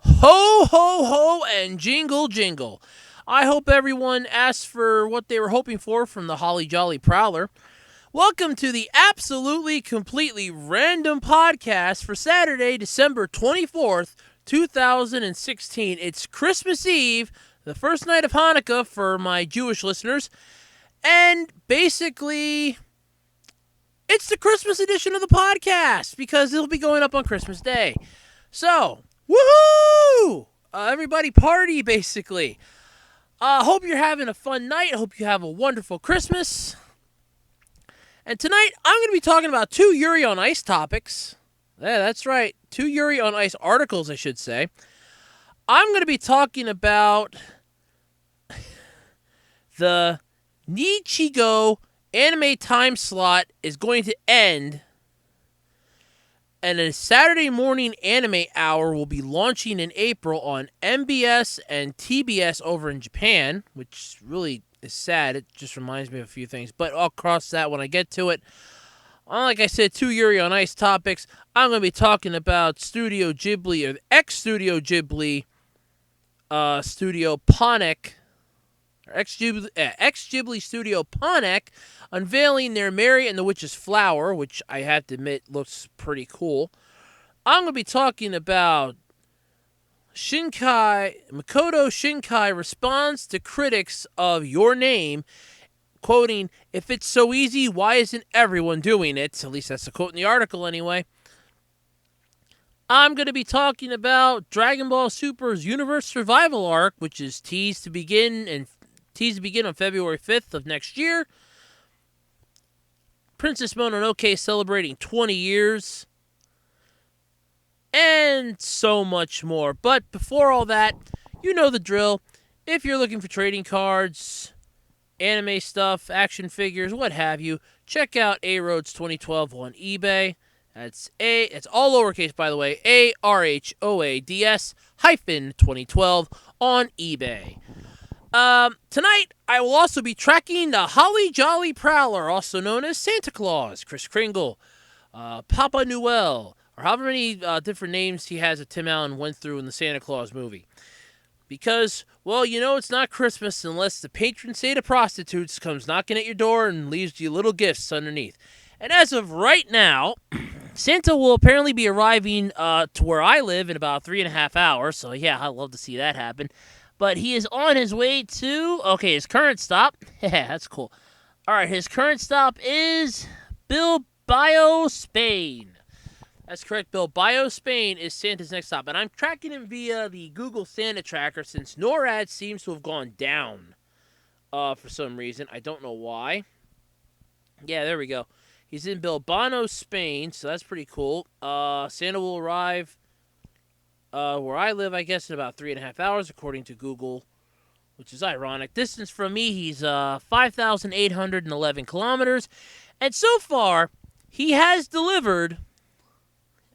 Ho, ho, ho, and jingle, jingle. I hope everyone asked for what they were hoping for from the Holly Jolly Prowler. Welcome to the absolutely, completely random podcast for Saturday, December 24th, 2016. It's Christmas Eve, the first night of Hanukkah for my Jewish listeners, and basically, it's the Christmas edition of the podcast because it'll be going up on Christmas Day. So, woohoo! Everybody party, basically. Hope you're having a fun night. Hope you have a wonderful Christmas. And tonight, I'm going to be talking about two Yuri on Ice topics. Yeah, that's right. Two Yuri on Ice articles, I should say. I'm going to be talking about the Nichigo anime time slot is going to end, and a Saturday morning anime hour will be launching in April on MBS and TBS over in Japan, which really is sad. It just reminds me of a few things, but I'll cross that when I get to it. Like I said, two Yuri on Ice topics. I'm going to be talking about Studio Ghibli, or ex-Studio Ghibli, Studio Ponic, or ex-Ghibli Studio Ponic, unveiling their Mary and the Witch's Flower, which I have to admit looks pretty cool. I'm going to be talking about Makoto Shinkai responds to critics of Your Name, quoting, "If it's so easy, why isn't everyone doing it?" At least that's the quote in the article anyway. I'm going to be talking about Dragon Ball Super's Universe Survival Arc, which is teased to begin on February 5th of next year. Princess Mononoke celebrating 20 years. And so much more. But before all that, you know the drill. If you're looking for trading cards, anime stuff, action figures, what have you, check out A-Roads 2012 on eBay. It's all lowercase, by the way, ARHOADS hyphen 2012 on eBay. Tonight, I will also be tracking the Holly Jolly Prowler, also known as Santa Claus, Kris Kringle, Papa Noel, or however many different names he has that Tim Allen went through in the Santa Claus movie. Because, well, you know it's not Christmas unless the patron saint of prostitutes comes knocking at your door and leaves you little gifts underneath. And as of right now, Santa will apparently be arriving to where I live in about 3.5 hours, so yeah, I'd love to see that happen. But he is on his way to, his current stop. Yeah, that's cool. All right, his current stop is Bilbao, Spain. That's correct. Bilbao, Spain is Santa's next stop. And I'm tracking him via the Google Santa Tracker since NORAD seems to have gone down for some reason. I don't know why. Yeah, there we go. He's in Bilbao, Spain, so that's pretty cool. Santa will arrive where I live, I guess, in about 3.5 hours, according to Google, which is ironic. Distance from me, he's 5,811 kilometers. And so far, he has delivered...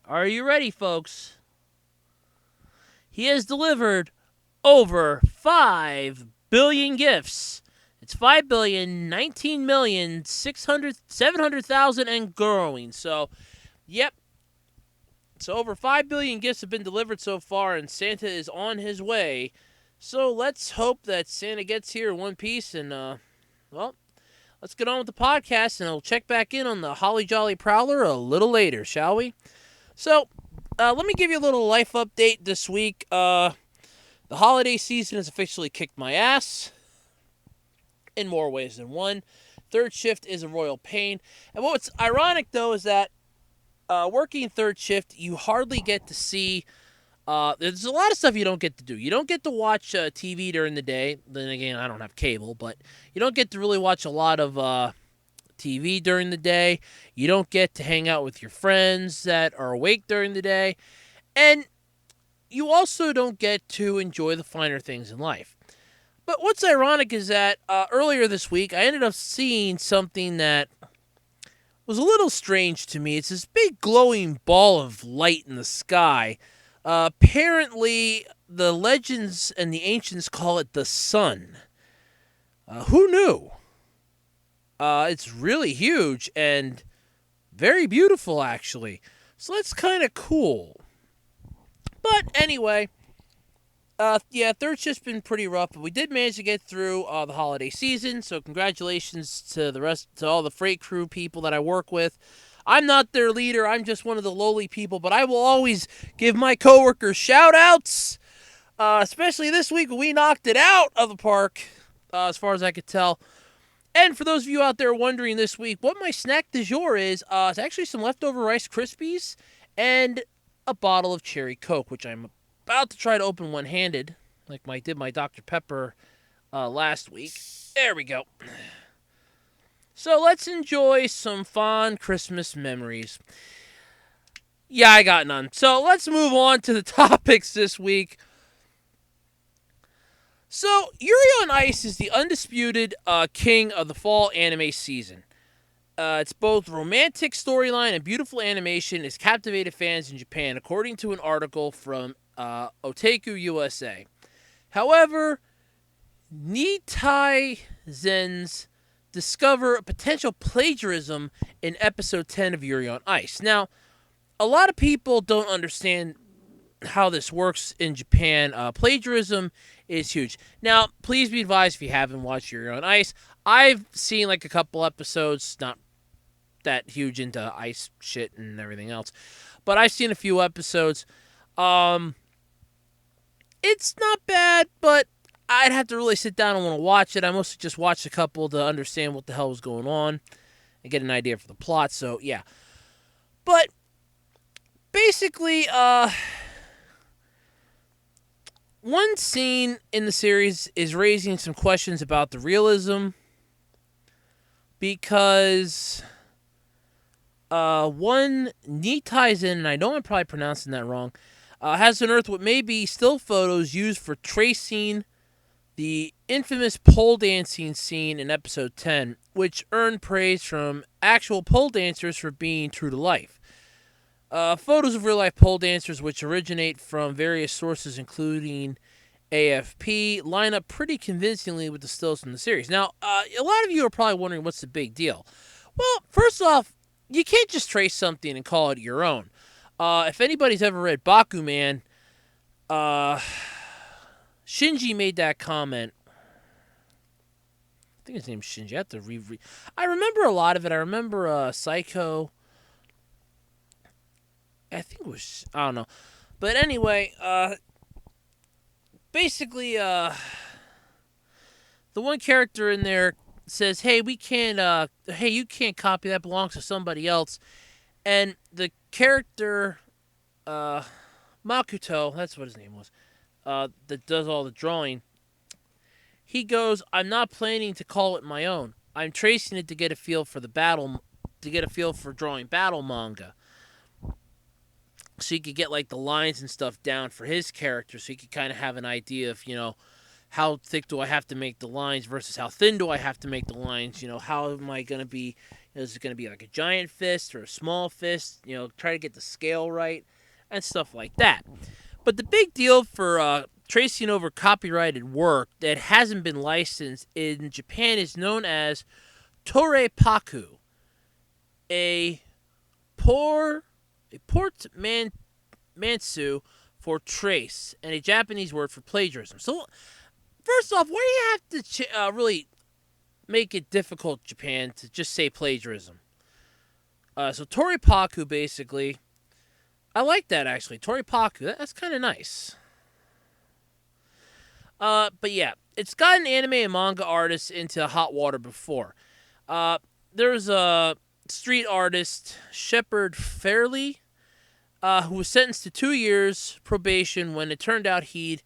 Are you ready, folks? He has delivered over 5 billion gifts. It's 5,019,700,000 and growing. So, yep. So over 5 billion gifts have been delivered so far, and Santa is on his way. So let's hope that Santa gets here in one piece, and, let's get on with the podcast, and I'll check back in on the Holly Jolly Prowler a little later, shall we? So, let me give you a little life update this week. The holiday season has officially kicked my ass in more ways than one. Third shift is a royal pain. And what's ironic, though, is that working third shift, you hardly get to see... there's a lot of stuff you don't get to do. You don't get to watch TV during the day. Then again, I don't have cable, but you don't get to really watch a lot of... TV during the day. You don't get to hang out with your friends that are awake during the day. And you also don't get to enjoy the finer things in life. But what's ironic is that earlier this week, I ended up seeing something that was a little strange to me. It's this big glowing ball of light in the sky. Apparently, the legends and the ancients call it the sun. Who knew? It's really huge and very beautiful, actually. So that's kind of cool. But anyway, Yeah, third shift's been pretty rough, but we did manage to get through the holiday season. So congratulations to all the freight crew people that I work with. I'm not their leader. I'm just one of the lowly people, but I will always give my coworkers shout outs. Especially this week when we knocked it out of the park, as far as I could tell. And for those of you out there wondering this week what my snack du jour is, it's actually some leftover Rice Krispies and a bottle of cherry Coke, which I'm about to try to open one-handed, like I did my Dr. Pepper last week. There we go. So let's enjoy some fond Christmas memories. Yeah, I got none. So let's move on to the topics this week. So, Yuri on Ice is the undisputed king of the fall anime season. It's both romantic storyline and beautiful animation has captivated fans in Japan, according to an article from Otaku USA. However, netizens discover a potential plagiarism in episode 10 of Yuri on Ice. Now, a lot of people don't understand how this works in Japan. Plagiarism is huge. Now, please be advised if you haven't watched Yuri on Ice. I've seen like a couple episodes, not that huge into ice shit and everything else, but I've seen a few episodes. It's not bad, but I'd have to really sit down and want to watch it. I mostly just watched a couple to understand what the hell was going on and get an idea for the plot, so yeah. But basically, one scene in the series is raising some questions about the realism because one netizen, and I know I'm probably pronouncing that wrong, has unearthed what may be still photos used for tracing the infamous pole dancing scene in episode 10, which earned praise from actual pole dancers for being true to life. Photos of real-life pole dancers, which originate from various sources, including AFP, line up pretty convincingly with the stills from the series. Now, a lot of you are probably wondering what's the big deal. Well, first off, you can't just trace something and call it your own. If anybody's ever read Bakuman, Shinji made that comment. I think his name's Shinji. I have to reread. I remember a lot of it. I remember Psycho. I think it was, I don't know. But anyway, basically, the one character in there says, hey, you can't copy that, belongs to somebody else. And the character, Makoto, that's what his name was, that does all the drawing, he goes, I'm not planning to call it my own. I'm tracing it to get a feel for drawing battle manga. So you could get like the lines and stuff down for his character, so you could kind of have an idea of, how thick do I have to make the lines versus how thin do I have to make the lines. How am I going to be, is it going to be like a giant fist or a small fist? Try to get the scale right and stuff like that. But the big deal for tracing over copyrighted work that hasn't been licensed in Japan is known as torepaku, a portmanteau for trace, and a Japanese word for plagiarism. So, first off, why do you have to really make it difficult, Japan, to just say plagiarism? So torepaku, basically, I like that, actually. Torepaku, that's kind of nice. But yeah, it's gotten anime and manga artists into hot water before. There's a street artist, Shepard Fairley, who was sentenced to 2 years probation when it turned out he'd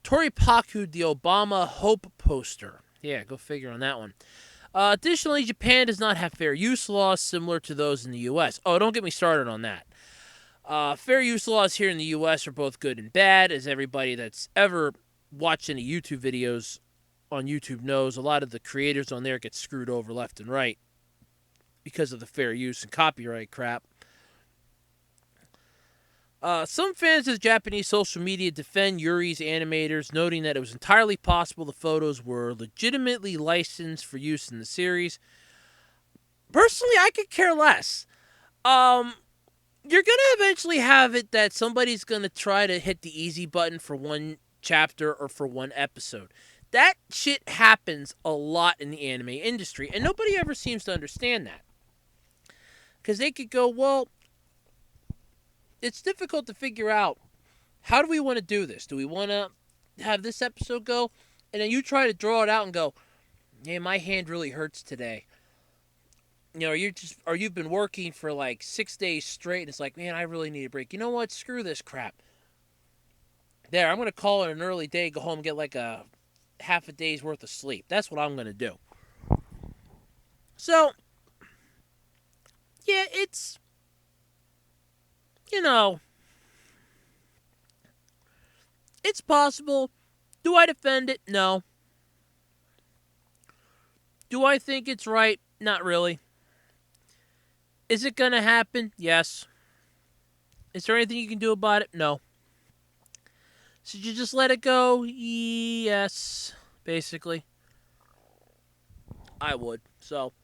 torepaku'd the Obama Hope poster. Yeah, go figure on that one. Additionally, Japan does not have fair use laws similar to those in the U.S. Oh, don't get me started on that. Fair use laws here in the U.S. are both good and bad, as everybody that's ever watched any YouTube videos on YouTube knows. A lot of the creators on there get screwed over left and right because of the fair use and copyright crap. Some fans of Japanese social media defend Yuri's animators, noting that it was entirely possible the photos were legitimately licensed for use in the series. Personally, I could care less. You're going to eventually have it that somebody's going to try to hit the easy button for one chapter or for one episode. That shit happens a lot in the anime industry, and nobody ever seems to understand that. Because they could go, well, it's difficult to figure out, how do we want to do this? Do we want to have this episode go? And then you try to draw it out and go, yeah, my hand really hurts today. Or you've been working for like 6 days straight, and it's like, man, I really need a break. You know what? Screw this crap. There, I'm going to call it an early day, go home and get like a half a day's worth of sleep. That's what I'm going to do. So, yeah, it's, it's possible. Do I defend it? No. Do I think it's right? Not really. Is it going to happen? Yes. Is there anything you can do about it? No. Should you just let it go? Yes, basically. I would. So,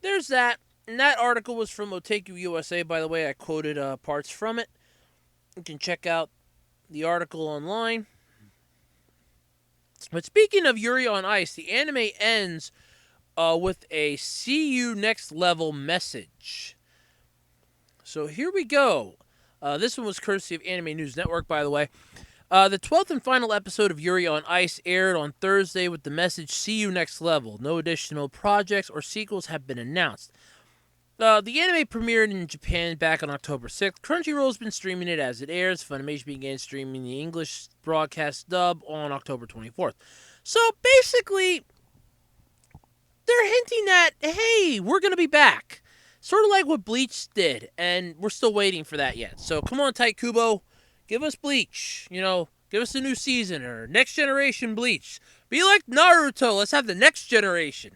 there's that. And that article was from Otaku USA, by the way. I quoted parts from it. You can check out the article online. But speaking of Yuri on Ice, the anime ends with a "See you next level" message. So here we go. This one was courtesy of Anime News Network, by the way. The 12th and final episode of Yuri on Ice aired on Thursday with the message "See you next level." No additional projects or sequels have been announced. The anime premiered in Japan back on October 6th. Crunchyroll's been streaming it as it airs. Funimation began streaming the English broadcast dub on October 24th. So basically, they're hinting that, hey, we're going to be back. Sort of like what Bleach did, and we're still waiting for that yet. So come on, Tite Kubo, give us Bleach. Give us a new season or next generation Bleach. Be like Naruto. Let's have the next generation.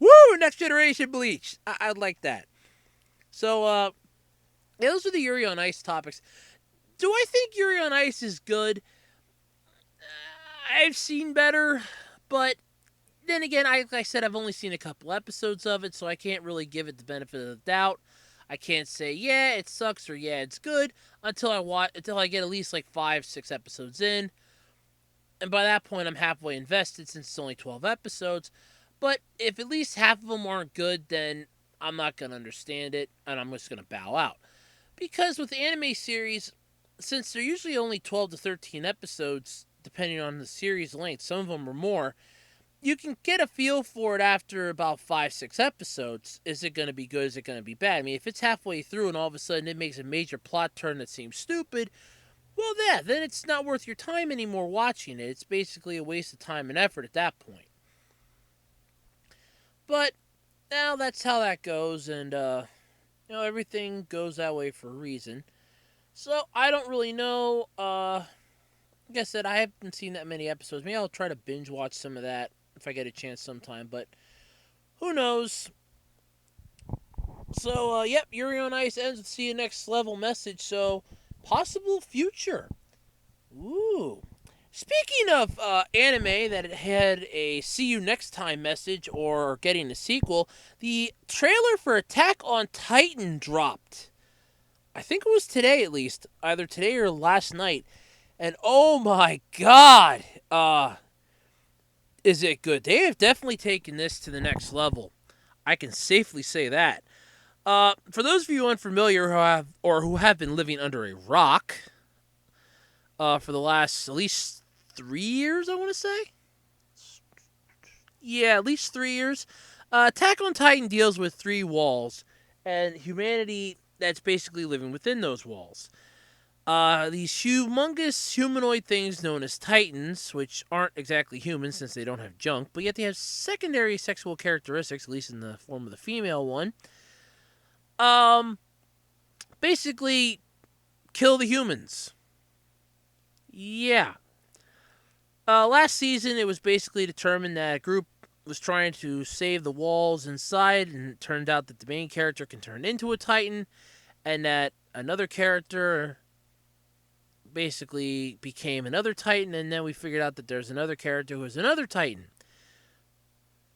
Woo! Next generation Bleach. I'd like that. So, those are the Yuri on Ice topics. Do I think Yuri on Ice is good? I've seen better, but then again, like I said, I've only seen a couple episodes of it, so I can't really give it the benefit of the doubt. I can't say, yeah, it sucks or yeah, it's good until I get at least like 5-6 episodes in. And by that point, I'm halfway invested since it's only 12 episodes. But if at least half of them aren't good, then I'm not going to understand it, and I'm just going to bow out. Because with the anime series, since they're usually only 12 to 13 episodes, depending on the series length, some of them are more, you can get a feel for it after about 5-6 episodes. Is it going to be good? Is it going to be bad? I mean, if it's halfway through and all of a sudden it makes a major plot turn that seems stupid, well, yeah, then it's not worth your time anymore watching it. It's basically a waste of time and effort at that point. But now that's how that goes, and everything goes that way for a reason. So I don't really know. Like I said, I haven't seen that many episodes. Maybe I'll try to binge watch some of that if I get a chance sometime, but who knows? So, yep, Yuri on Ice ends with "See you next level" message, so possible future. Ooh. Speaking of anime that had a "see you next time" message or getting a sequel, the trailer for Attack on Titan dropped. I think it was today, at least. Either today or last night. And oh my god! Is it good? They have definitely taken this to the next level. I can safely say that. For those of you unfamiliar who have been living under a rock for the last at least 3 years, I want to say? Yeah, at least 3 years. Attack on Titan deals with 3 walls and humanity that's basically living within those walls. These humongous humanoid things known as Titans, which aren't exactly human since they don't have junk, but yet they have secondary sexual characteristics, at least in the form of the female one, basically kill the humans. Yeah. Last season, it was basically determined that a group was trying to save the walls inside, and it turned out that the main character can turn into a Titan, and that another character basically became another Titan, and then we figured out that there's another character who is another Titan.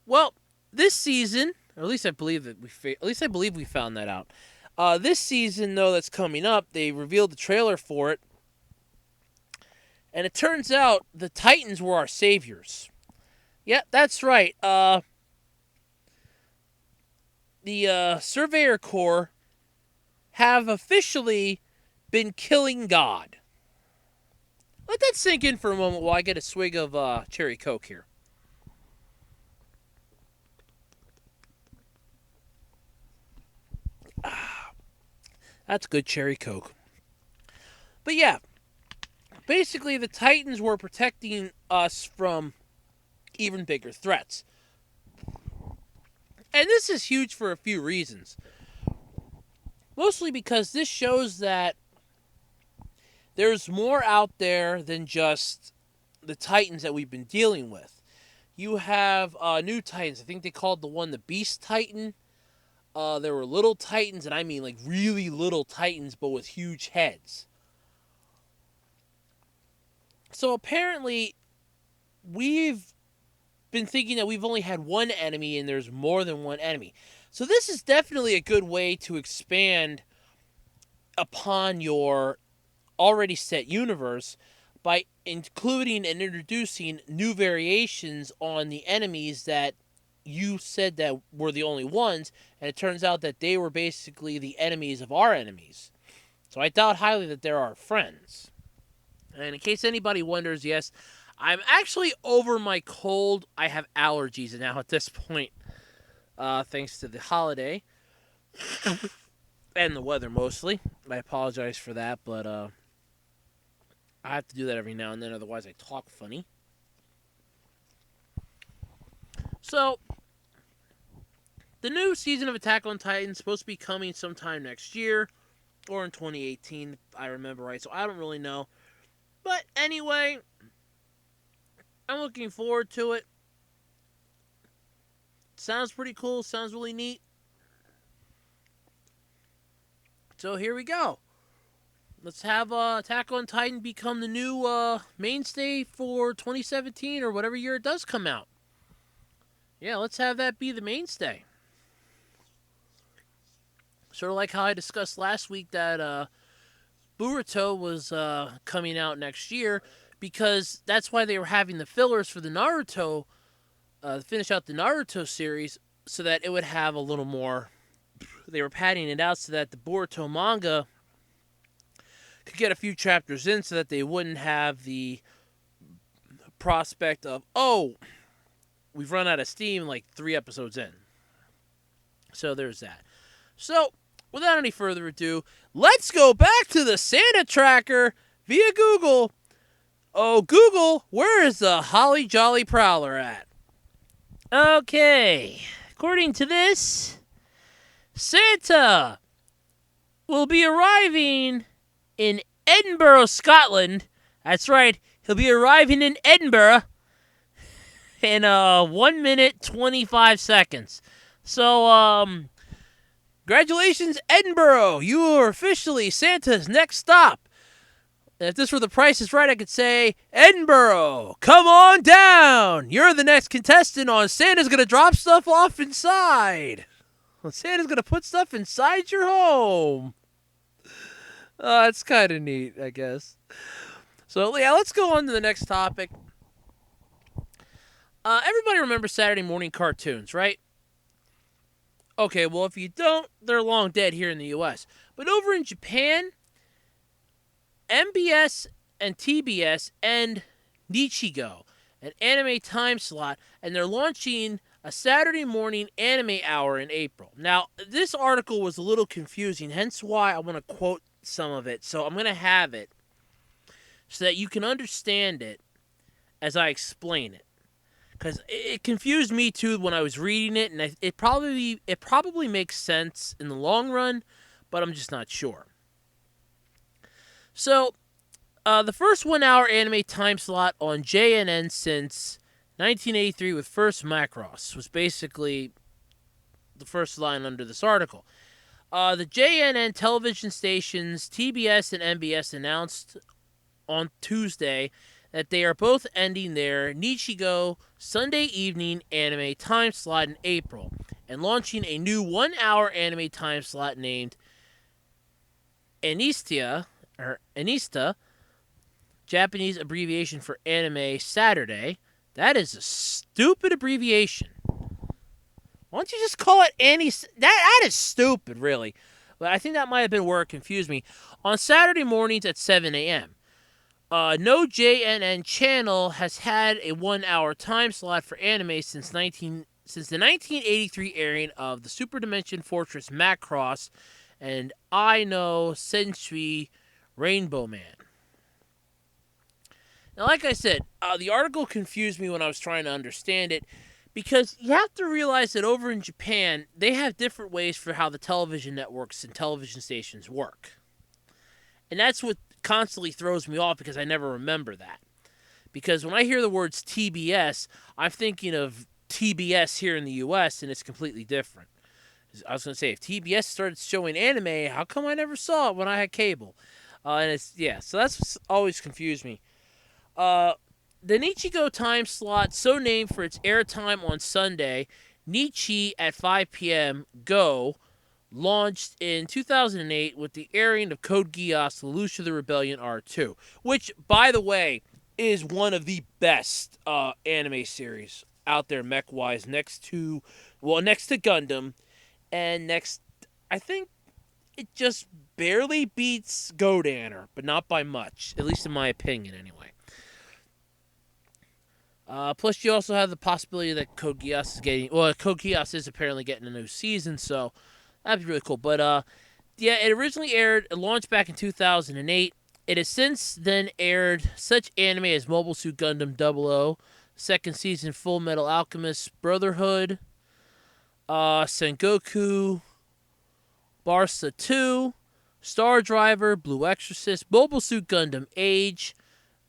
Well, this season, or at least I believe we found that out. This season, though, that's coming up, they revealed the trailer for it. And it turns out the Titans were our saviors. Yeah, that's right. The Surveyor Corps have officially been killing God. Let that sink in for a moment while I get a swig of cherry Coke here. That's good cherry Coke. But yeah, basically the Titans were protecting us from even bigger threats. And this is huge for a few reasons. Mostly because this shows that there's more out there than just the Titans that we've been dealing with. You have new Titans. I think they called the one the Beast Titan. There were little Titans, and I mean like really little Titans, but with huge heads. So apparently, we've been thinking that we've only had one enemy, and there's more than one enemy. So this is definitely a good way to expand upon your already set universe by including and introducing new variations on the enemies that you said that were the only ones, and it turns out that they were basically the enemies of our enemies. So I doubt highly that they're our friends. And in case anybody wonders, yes, I'm actually over my cold. I have allergies now at this point, thanks to the holiday and the weather mostly. I apologize for that, but I have to do that every now and then, otherwise I talk funny. So, the new season of Attack on Titan is supposed to be coming sometime next year, or in 2018, if I remember right, so I don't really know. But anyway, I'm looking forward to it. Sounds pretty cool, sounds really neat. So here we go. Let's have Attack on Titan become the new mainstay for 2017 or whatever year it does come out. Yeah, let's have that be the mainstay. Sort of like how I discussed last week that Boruto was coming out next year, because that's why they were having the fillers for the Naruto, finish out the Naruto series, so that it would have a little more. They were padding it out so that the Boruto manga could get a few chapters in, so that they wouldn't have the prospect of, oh, we've run out of steam like 3 episodes in. So there's that. So, without any further ado, let's go back to the Santa tracker via Google. Oh, Google, where is the Holly Jolly Prowler at? Okay, according to this, Santa will be arriving in Edinburgh, Scotland. That's right, he'll be arriving in Edinburgh in 1 minute 25 seconds. So, congratulations, Edinburgh! You are officially Santa's next stop. And if this were The Price is Right, I could say, Edinburgh, come on down! You're the next contestant on Santa's Gonna Drop Stuff Off Inside. Well, Santa's gonna put stuff inside your home. It's kind of neat, I guess. So, yeah, let's go on to the next topic. Everybody remembers Saturday morning cartoons, right? Okay, well, if you don't, they're long dead here in the U.S. But over in Japan, MBS and TBS and Nichigo, an anime time slot, and they're launching a Saturday morning anime hour in April. Now, this article was a little confusing, hence why I want to quote some of it. So I'm going to have it so that you can understand it as I explain it. Because it confused me too when I was reading it, and it probably makes sense in the long run, but I'm just not sure. So, the first 1 hour anime time slot on JNN since 1983 with First Macross was basically the first line under this article. The JNN television stations TBS and MBS announced on Tuesday that they are both ending their Nichigo Sunday evening anime time slot in April and launching a new 1 hour anime time slot named Anista, Japanese abbreviation for anime Saturday. That is a stupid abbreviation. Why don't you just call it That is stupid, really. But I think that might have been where it confused me. On Saturday mornings at 7 a.m. No JNN channel has had a 1-hour time slot for anime since the 1983 airing of the Super Dimension Fortress Macross and I Know Sensui Rainbow Man. Now, like I said, the article confused me when I was trying to understand it because you have to realize that over in Japan, they have different ways for how the television networks and television stations work. And that's what constantly throws me off because I never remember that. Because when I hear the words TBS, I'm thinking of TBS here in the US, and it's completely different. I was going to say, if TBS started showing anime, how come I never saw it when I had cable? So that's always confused me. The Nichigo time slot, so named for its airtime on Sunday, Nichi at 5 p.m. Go, launched in 2008 with the airing of Code Geass Lelouch the Rebellion R2, which, by the way, is one of the best anime series out there mech-wise, next to Gundam, and I think it just barely beats Godanner, but not by much, at least in my opinion, anyway. Plus, you also have the possibility that Code Geass is apparently getting a new season, so that'd be really cool. But, it originally it launched back in 2008. It has since then aired such anime as Mobile Suit Gundam 00, second season Full Metal Alchemist Brotherhood, Sengoku, Barca 2, Star Driver, Blue Exorcist, Mobile Suit Gundam Age,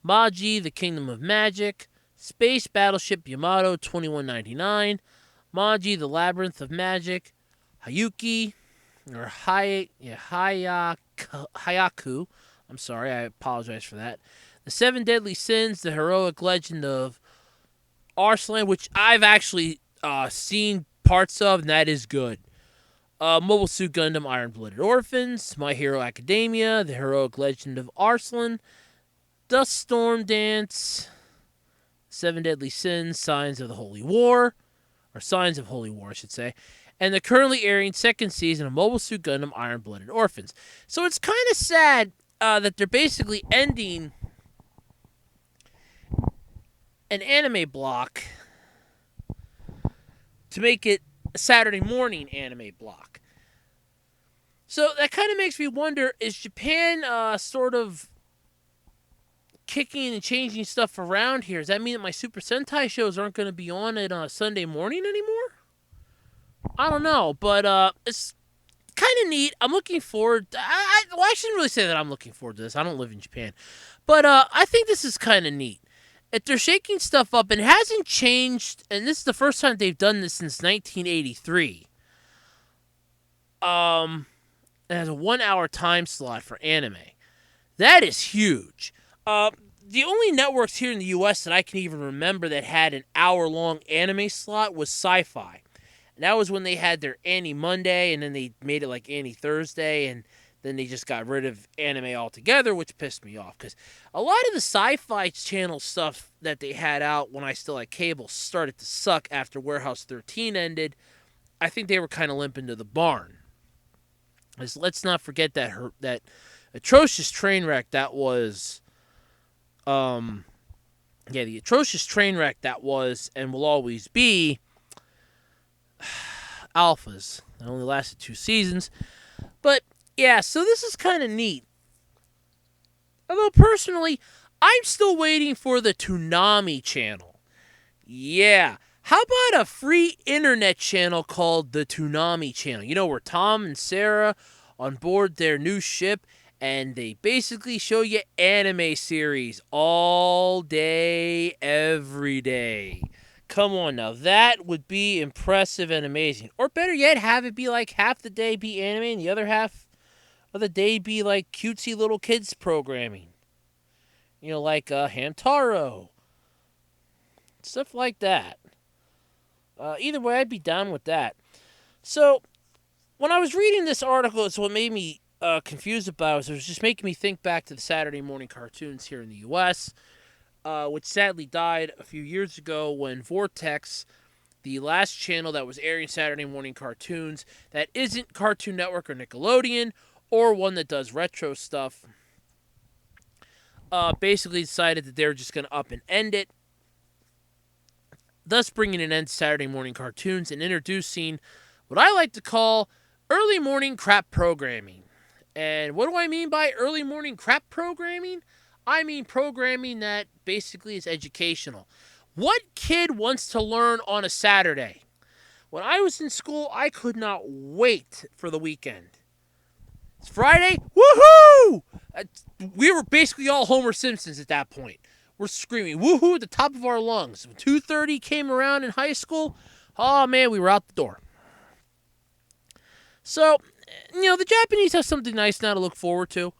Maji, The Kingdom of Magic, Space Battleship Yamato 2199, Maji, The Labyrinth of Magic, Hayaku. I'm sorry, I apologize for that. The Seven Deadly Sins, The Heroic Legend of Arslan, which I've actually seen parts of, and that is good. Mobile Suit Gundam Iron Blooded Orphans, My Hero Academia, The Heroic Legend of Arslan, Dust Storm Dance, Seven Deadly Sins, Signs of Holy War, I should say, and the currently airing second season of Mobile Suit Gundam Iron Blooded Orphans. So it's kind of sad that they're basically ending an anime block to make it a Saturday morning anime block. So that kind of makes me wonder, is Japan sort of kicking and changing stuff around here? Does that mean that my Super Sentai shows aren't going to be on at Sunday morning anymore? I don't know, but it's kind of neat. I'm looking forward. I shouldn't really say that I'm looking forward to this. I don't live in Japan, but I think this is kind of neat. If they're shaking stuff up, and it hasn't changed, and this is the first time they've done this since 1983. It has a 1-hour time slot for anime. That is huge. The only networks here in the U.S. that I can even remember that had an hour-long anime slot was Sci-Fi. And that was when they had their Annie Monday, and then they made it like Annie Thursday, and then they just got rid of anime altogether, which pissed me off. Because a lot of the Sci-Fi Channel stuff that they had out when I still had cable started to suck after Warehouse 13 ended. I think they were kind of limping to the barn. Let's not forget that atrocious train wreck that was... the atrocious train wreck that was and will always be Alphas. That only lasted 2 seasons. But, yeah, so this is kind of neat. Although, personally, I'm still waiting for the Toonami channel. Yeah. How about a free internet channel called the Toonami channel? You know, where Tom and Sarah on board their new ship, and they basically show you anime series all day, every day. Come on now, that would be impressive and amazing. Or better yet, have it be like half the day be anime and the other half of the day be like cutesy little kids programming. You know, like Hamtaro. Stuff like that. Either way, I'd be down with that. So, when I was reading this article, it's what made me confused about was it was just making me think back to the Saturday morning cartoons here in the U.S., which sadly died a few years ago when Vortex, the last channel that was airing Saturday morning cartoons that isn't Cartoon Network or Nickelodeon, or one that does retro stuff, basically decided that they were just going to up and end it, thus bringing an end to Saturday morning cartoons and introducing what I like to call early morning crap programming. And what do I mean by early morning crap programming? I mean programming that basically is educational. What kid wants to learn on a Saturday? When I was in school, I could not wait for the weekend. It's Friday. Woohoo! We were basically all Homer Simpsons at that point. We're screaming woohoo at the top of our lungs. When 2:30 came around in high school, oh man, we were out the door. So, the Japanese have something nice now to look forward to.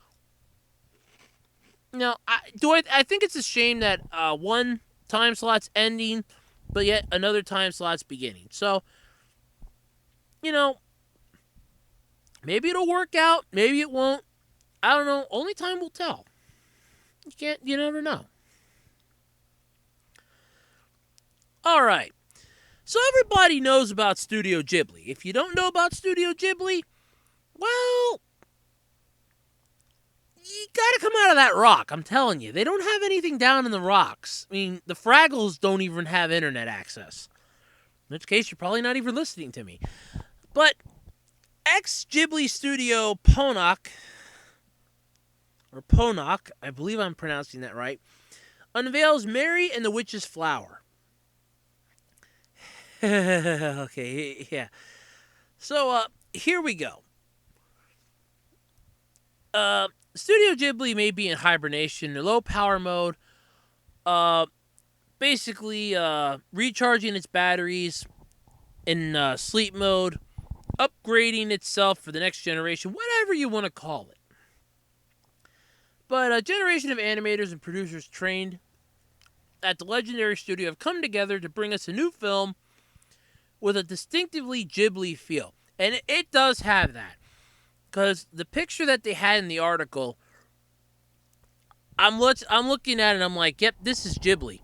Now, I think it's a shame that one time slot's ending, but yet another time slot's beginning. So, maybe it'll work out, maybe it won't. I don't know. Only time will tell. You never know. All right. So everybody knows about Studio Ghibli. If you don't know about Studio Ghibli, well, you gotta come out of that rock. I'm telling you. They don't have anything down in the rocks. I mean, the Fraggles don't even have internet access. In which case, you're probably not even listening to me. But ex-Ghibli studio Ponoc, I believe I'm pronouncing that right, unveils Mary and the Witch's Flower. Okay, yeah. So, here we go. Studio Ghibli may be in hibernation or low power mode, basically recharging its batteries in sleep mode, upgrading itself for the next generation, whatever you want to call it. But a generation of animators and producers trained at the legendary studio have come together to bring us a new film with a distinctively Ghibli feel. And it does have that. Because the picture that they had in the article, I'm looking at it and I'm like, yep, this is Ghibli.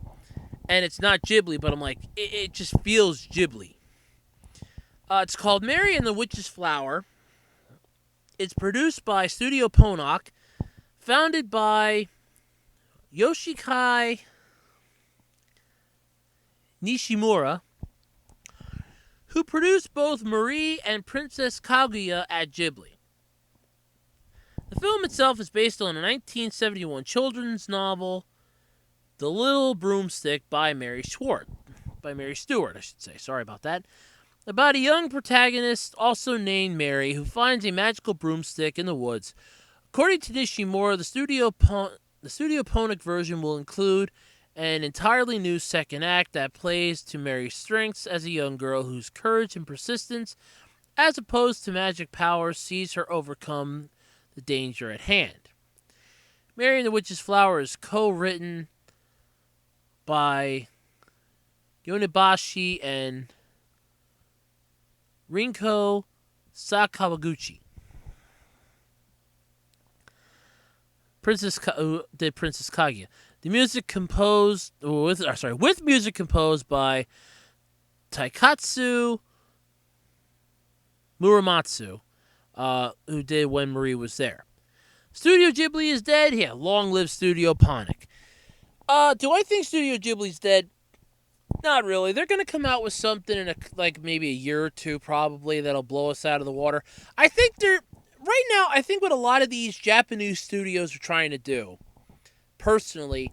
And it's not Ghibli, but I'm like, it just feels Ghibli. It's called Mary and the Witch's Flower. It's produced by Studio Ponoc, founded by Yoshiki Nishimura, who produced both Marie and Princess Kaguya at Ghibli. The film itself is based on a 1971 children's novel, The Little Broomstick by Mary Stewart, Sorry about that. About a young protagonist, also named Mary, who finds a magical broomstick in the woods. According to Nishimura, the Studio Ponoc version will include an entirely new second act that plays to Mary's strengths as a young girl whose courage and persistence, as opposed to magic powers, sees her overcome the danger at hand. Mary and the Witch's Flower is co-written by Yonebashi and Rinko Sakawaguchi. Did Princess Kaguya. The music with music composed by Taikatsu Muramatsu, who did When Marie Was There. Studio Ghibli is dead? Yeah, long live Studio Ponoc. Do I think Studio Ghibli's dead? Not really. They're going to come out with something in maybe a year or two probably that'll blow us out of the water. I think what a lot of these Japanese studios are trying to do, personally,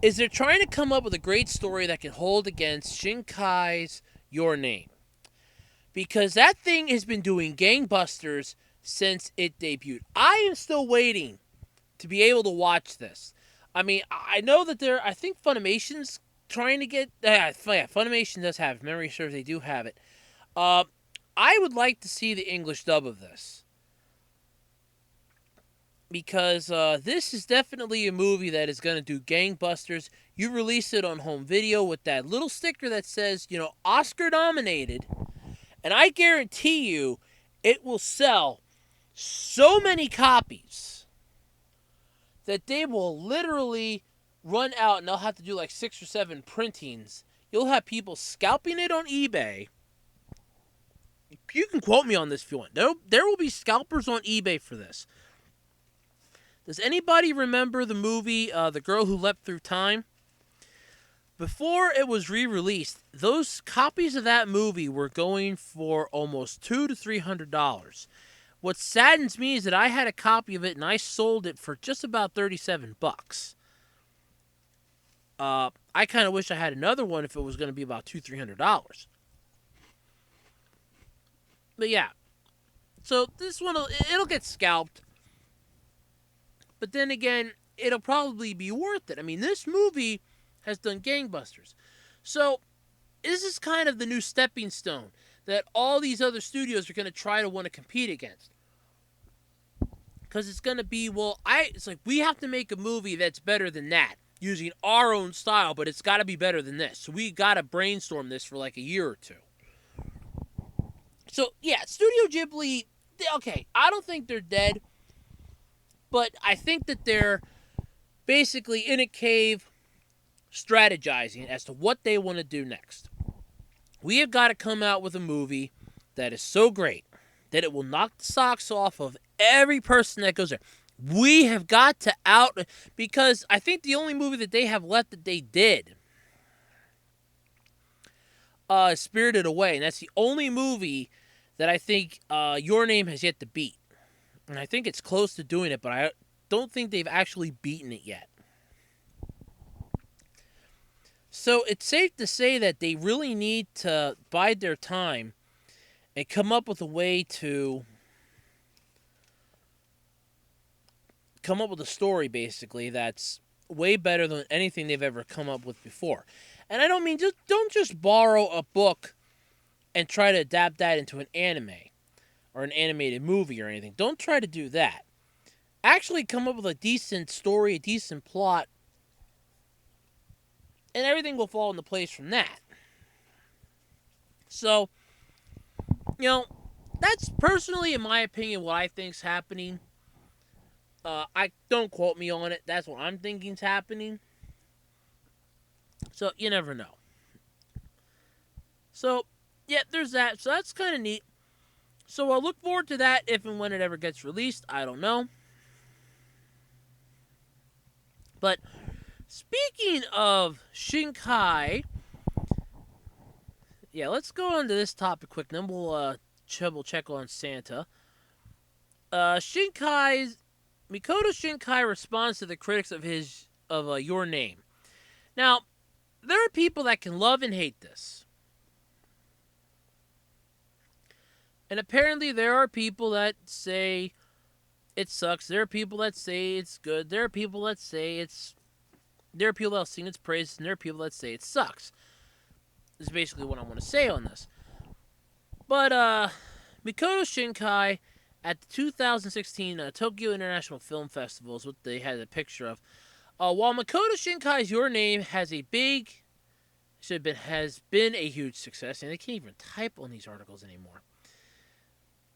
is they're trying to come up with a great story that can hold against Shinkai's Your Name. Because that thing has been doing gangbusters since it debuted. I am still waiting to be able to watch this. I mean, I know that I think Funimation's trying to get... Funimation does have it. If memory serves, they do have it. I would like to see the English dub of this. Because this is definitely a movie that is going to do gangbusters. You release it on home video with that little sticker that says, Oscar nominated. And I guarantee you it will sell so many copies that they will literally run out and they'll have to do like 6 or 7 printings. You'll have people scalping it on eBay. You can quote me on this if you want. There will be scalpers on eBay for this. Does anybody remember the movie The Girl Who Leapt Through Time? Before it was re-released, those copies of that movie were going for almost $200 to $300. What saddens me is that I had a copy of it and I sold it for just about $37. I kind of wish I had another one if it was going to be about $200-$300. But yeah, so this one it'll get scalped, but then again, it'll probably be worth it. I mean, this movie has done gangbusters, so this is kind of the new stepping stone that all these other studios are going to try to want to compete against. Because it's going to be, it's like we have to make a movie that's better than that using our own style, but it's got to be better than this. So we got to brainstorm this for like a year or two. So, yeah, Studio Ghibli, okay, I don't think they're dead, but I think that they're basically in a cave strategizing as to what they want to do next. We have got to come out with a movie that is so great that it will knock the socks off of every person that goes there. We have got to because I think the only movie that they have left that they did is Spirited Away, and that's the only movie that I think Your Name has yet to beat. And I think it's close to doing it, but I don't think they've actually beaten it yet. So it's safe to say that they really need to bide their time and come up with a way to come up with a story, basically, that's way better than anything they've ever come up with before. And I don't mean don't just borrow a book and try to adapt that into an anime or an animated movie or anything. Don't try to do that. Actually come up with a decent story, a decent plot, and everything will fall into place from that. So, that's personally, in my opinion, what I think's happening. I don't quote me on it. That's what I'm thinking's happening. So, you never know. So, yeah, there's that. So that's kind of neat. So I'll look forward to that if and when it ever gets released. I don't know. But speaking of Shinkai, yeah, let's go on to this topic quick. Then we'll double check on Santa. Mikoto Shinkai responds to the critics of Your Name. Now, there are people that can love and hate this. And apparently there are people that say it sucks. There are people that say it's good. There are people that say there are people that sing its praises, and there are people that say it sucks. This is basically what I want to say on this. But Mikoto Shinkai at the 2016 Tokyo International Film Festival is what they had a picture of. While Makoto Shinkai's Your Name has been a huge success, and they can't even type on these articles anymore.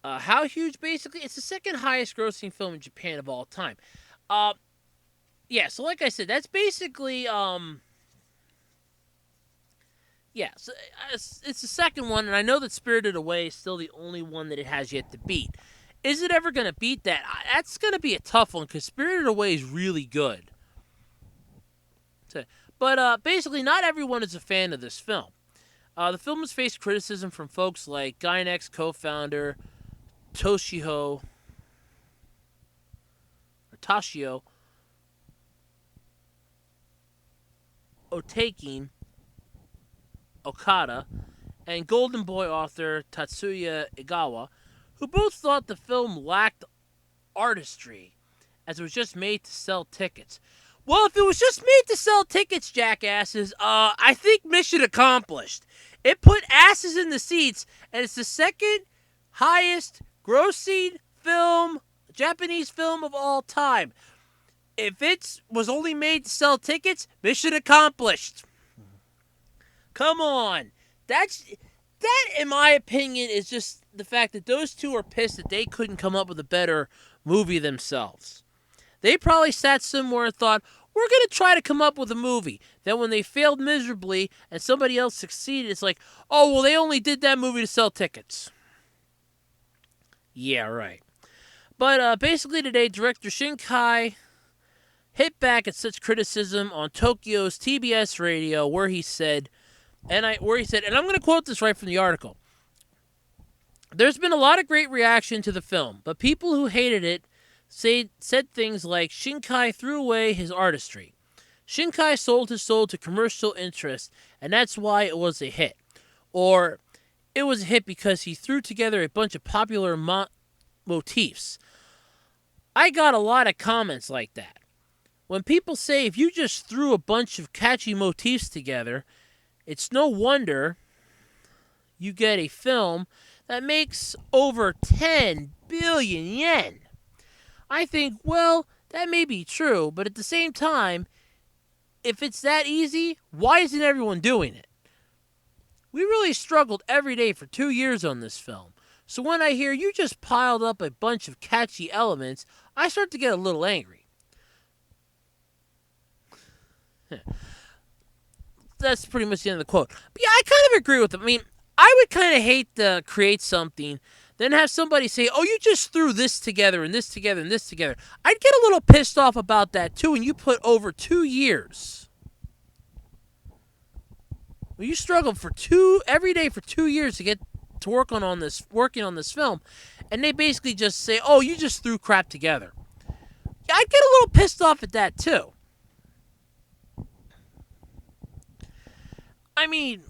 How huge? Basically, it's the second highest grossing film in Japan of all time. Yeah, so like I said, that's basically so it's the second one, and I know that Spirited Away is still the only one that it has yet to beat. Is it ever going to beat that? That's going to be a tough one, because Spirited Away is really good. But basically, not everyone is a fan of this film. The film has faced criticism from folks like Gainax co-founder Toshio Otaking Okada and Golden Boy author Tatsuya Egawa, who both thought the film lacked artistry, as it was just made to sell tickets. Well, if it was just made to sell tickets, jackasses, I think mission accomplished. It put asses in the seats, and it's the second highest grossing Japanese film of all time. If it was only made to sell tickets, mission accomplished. Come on. that, in my opinion, is just the fact that those two are pissed that they couldn't come up with a better movie themselves. They probably sat somewhere and thought, we're going to try to come up with a movie. Then when they failed miserably and somebody else succeeded, it's like, oh, well, they only did that movie to sell tickets. Yeah, right. But basically today, director Shinkai hit back at such criticism on Tokyo's TBS radio where he said, and I'm going to quote this right from the article. There's been a lot of great reaction to the film, but people who hated it said things like Shinkai threw away his artistry. Shinkai sold his soul to commercial interest, and that's why it was a hit. Or, it was a hit because he threw together a bunch of popular motifs. I got a lot of comments like that. When people say if you just threw a bunch of catchy motifs together, it's no wonder you get a film that makes over 10 billion yen. I think, well, that may be true, but at the same time, if it's that easy, why isn't everyone doing it? We really struggled every day for 2 years on this film, so when I hear you just piled up a bunch of catchy elements, I start to get a little angry. That's pretty much the end of the quote. But yeah, I kind of agree with him. I mean, I would kind of hate to create something, then have somebody say, oh, you just threw this together and this together and this together. I'd get a little pissed off about that too, and you put over 2 years. Well, you struggled every day for 2 years to get to working on this film, and they basically just say, oh, you just threw crap together. Yeah, I'd get a little pissed off at that too. I mean,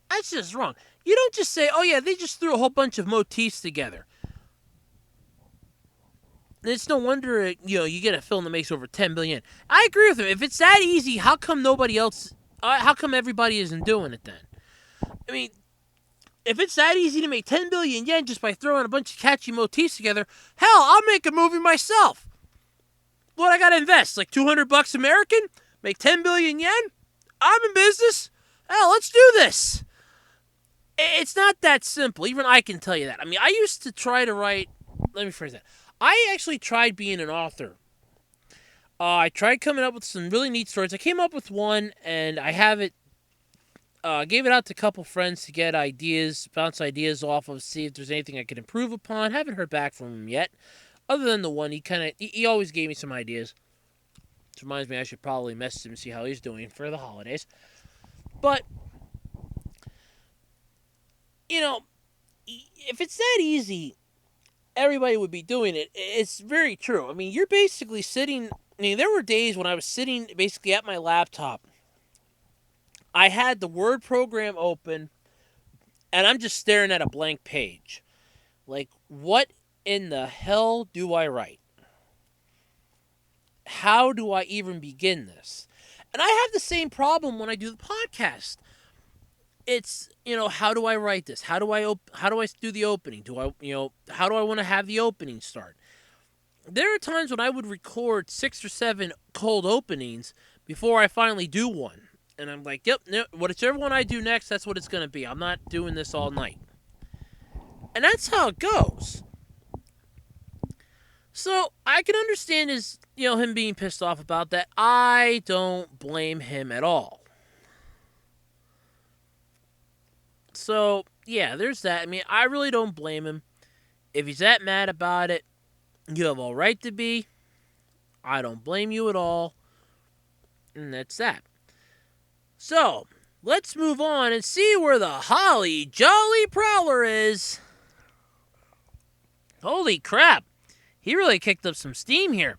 that's just wrong. You don't just say, oh yeah, they just threw a whole bunch of motifs together. It's no wonder, you get a film that makes over 10 billion. I agree with him. If it's that easy, how come everybody isn't doing it then? I mean, if it's that easy to make 10 billion yen just by throwing a bunch of catchy motifs together, hell, I'll make a movie myself. What, I gotta invest? Like $200 American? Make 10 billion yen? I'm in business. Hell, let's do this. It's not that simple. Even I can tell you that. I mean, I used to try to write... Let me phrase that. I actually tried being an author. I tried coming up with some really neat stories. I came up with one, and I have it... gave it out to a couple friends to get ideas, bounce ideas off of, see if there's anything I could improve upon. Haven't heard back from him yet. Other than the one, he always gave me some ideas. Which reminds me I should probably message him and see how he's doing for the holidays. But, if it's that easy, everybody would be doing it. It's very true. I mean, you're basically sitting... I mean, there were days when I was sitting basically at my laptop. I had the Word program open, and I'm just staring at a blank page. Like, what in the hell do I write? How do I even begin this? And I have the same problem when I do the podcast. It's, how do I write this? How do I do the opening? How do I want to have the opening start? There are times when I would record 6 or 7 cold openings before I finally do one. And I'm like, yep, whichever one I do next, that's what it's going to be. I'm not doing this all night. And that's how it goes. So, I can understand him being pissed off about that. I don't blame him at all. So, yeah, there's that. I mean, I really don't blame him. If he's that mad about it, you have all right to be. I don't blame you at all. And that's that. So, let's move on and see where the Holly Jolly Prowler is. Holy crap. He really kicked up some steam here.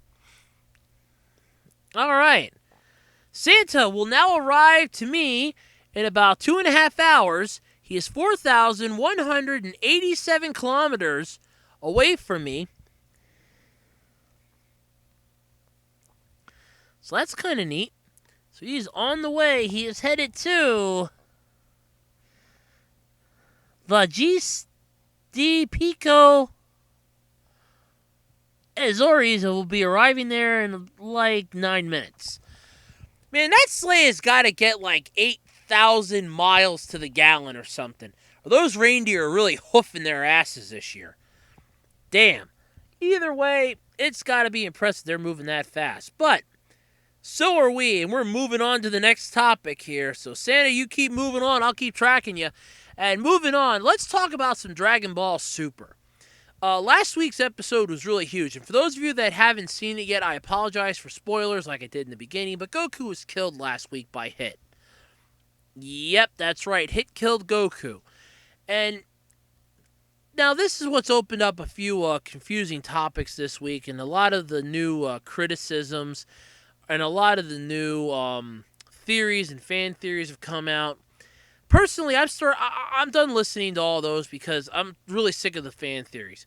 Alright. Santa will now arrive to me in about 2.5 hours. He is 4,187 kilometers away from me. So that's kind of neat. So he's on the way. He is headed to Vagis di Pico Azores. Will be arriving there in like 9 minutes. Man, that sleigh has got to get like 8,000 miles to the gallon or something. those reindeer are really hoofing their asses this year. Damn. Either way, it's got to be impressive they're moving that fast. But so are we, and we're moving on to the next topic here. So, Santa, you keep moving on. I'll keep tracking you. And moving on, let's talk about some Dragon Ball Super. Last week's episode was really huge, and for those of you that haven't seen it yet, I apologize for spoilers like I did in the beginning, but Goku was killed last week by Hit. Yep, that's right. Hit killed Goku. And now this is what's opened up a few confusing topics this week, and a lot of the new criticisms and a lot of the new theories and fan theories have come out. Personally, I'm done listening to all those because I'm really sick of the fan theories.